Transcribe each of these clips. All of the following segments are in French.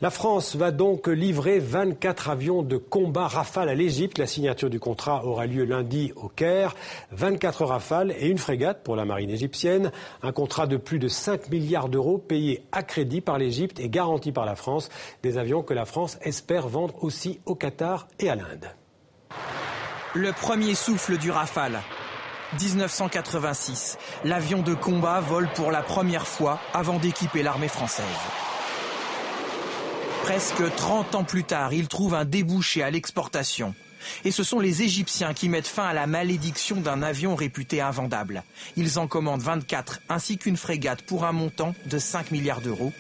La France va donc livrer 24 avions de combat Rafale à l'Égypte. La signature du contrat aura lieu lundi au Caire. 24 Rafales et une frégate pour la marine égyptienne. Un contrat de plus de 5 milliards d'euros payé à crédit par l'Égypte et garanti par la France. Des avions que la France espère vendre aussi au Qatar et à l'Inde. Le premier souffle du Rafale. 1986. L'avion de combat vole pour la première fois avant d'équiper l'armée française. Presque 30 ans plus tard, il trouve un débouché à l'exportation. Et ce sont les Égyptiens qui mettent fin à la malédiction d'un avion réputé invendable. Ils en commandent 24, ainsi qu'une frégate pour un montant de 5 milliards d'euros.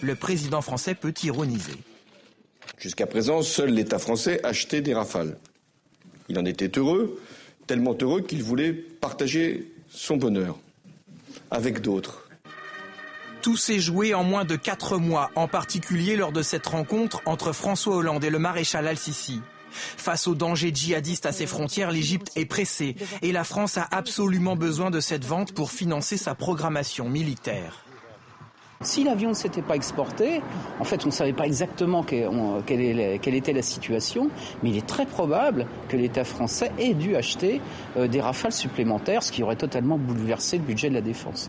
Le président français peut ironiser. Jusqu'à présent, seul l'État français achetait des Rafales. Il en était heureux, tellement heureux qu'il voulait partager son bonheur avec d'autres. Tout s'est joué en moins de 4 mois, en particulier lors de cette rencontre entre François Hollande et le maréchal Al-Sisi. Face aux dangers djihadistes à ses frontières, l'Égypte est pressée et la France a absolument besoin de cette vente pour financer sa programmation militaire. Si l'avion ne s'était pas exporté, en fait on ne savait pas exactement quelle était la situation, mais il est très probable que l'État français ait dû acheter des Rafales supplémentaires, ce qui aurait totalement bouleversé le budget de la défense.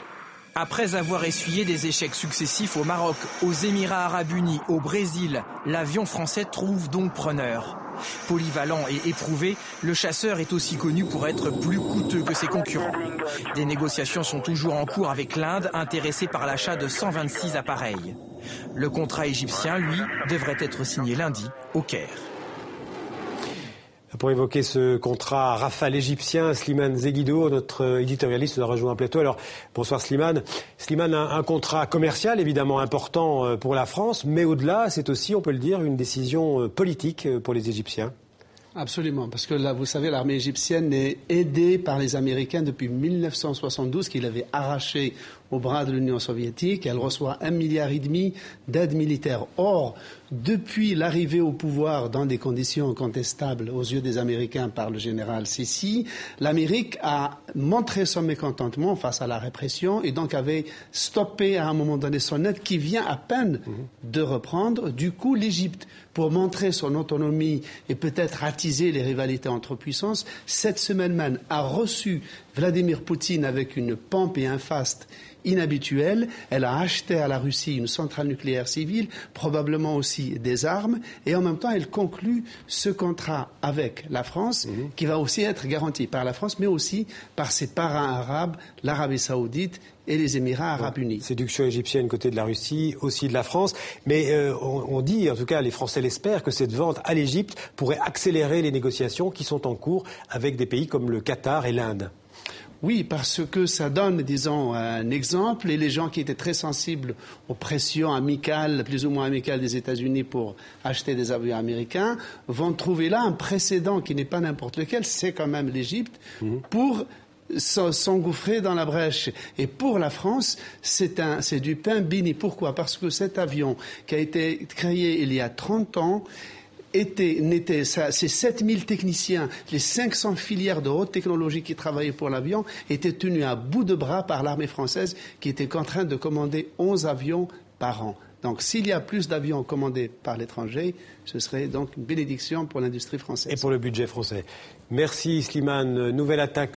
Après avoir essuyé des échecs successifs au Maroc, aux Émirats arabes unis, au Brésil, l'avion français trouve donc preneur. Polyvalent et éprouvé, le chasseur est aussi connu pour être plus coûteux que ses concurrents. Des négociations sont toujours en cours avec l'Inde, intéressée par l'achat de 126 appareils. Le contrat égyptien, lui, devrait être signé lundi au Caire. Pour évoquer ce contrat Rafale égyptien, Slimane Zeguido, notre éditorialiste, nous a rejoint un plateau. Alors, bonsoir Slimane. Slimane, un contrat commercial évidemment important pour la France, mais au-delà, c'est aussi, on peut le dire, une décision politique pour les Égyptiens. Absolument, parce que là, vous savez, l'armée égyptienne est aidée par les Américains depuis 1972, qu'ils avaient arraché au bras de l'Union soviétique. Elle reçoit 1,5 milliard d'aide militaire. Or, depuis l'arrivée au pouvoir dans des conditions contestables aux yeux des Américains par le général Sisi, l'Amérique a montré son mécontentement face à la répression et donc avait stoppé à un moment donné son aide qui vient à peine de reprendre. Du coup, l'Égypte, pour montrer son autonomie et peut-être attiser les rivalités entre puissances, cette semaine même a reçu Vladimir Poutine avec une pompe et un faste inhabituel. Elle a acheté à la Russie une centrale nucléaire civile, probablement aussi des armes, et en même temps elle conclut ce contrat avec la France, qui va aussi être garanti par la France, mais aussi par ses parrains arabes, l'Arabie Saoudite et les Émirats arabes unis. Séduction égyptienne côté de la Russie, aussi de la France. Mais on dit, en tout cas les Français l'espèrent, que cette vente à l'Égypte pourrait accélérer les négociations qui sont en cours avec des pays comme le Qatar et l'Inde. Oui, parce que ça donne, disons, un exemple, et les gens qui étaient très sensibles aux pressions amicales, plus ou moins amicales des États-Unis pour acheter des avions américains, vont trouver là un précédent qui n'est pas n'importe lequel, c'est quand même l'Égypte, pour s'engouffrer dans la brèche. Et pour la France, c'est du pain béni. Pourquoi ? Parce que cet avion qui a été créé il y a 30 ans, ces 7000 techniciens, les 500 filières de haute technologie qui travaillaient pour l'avion étaient tenus à bout de bras par l'armée française qui était contrainte de commander 11 avions par an. Donc s'il y a plus d'avions commandés par l'étranger, ce serait donc une bénédiction pour l'industrie française. Et pour le budget français. Merci Slimane. Nouvelle attaque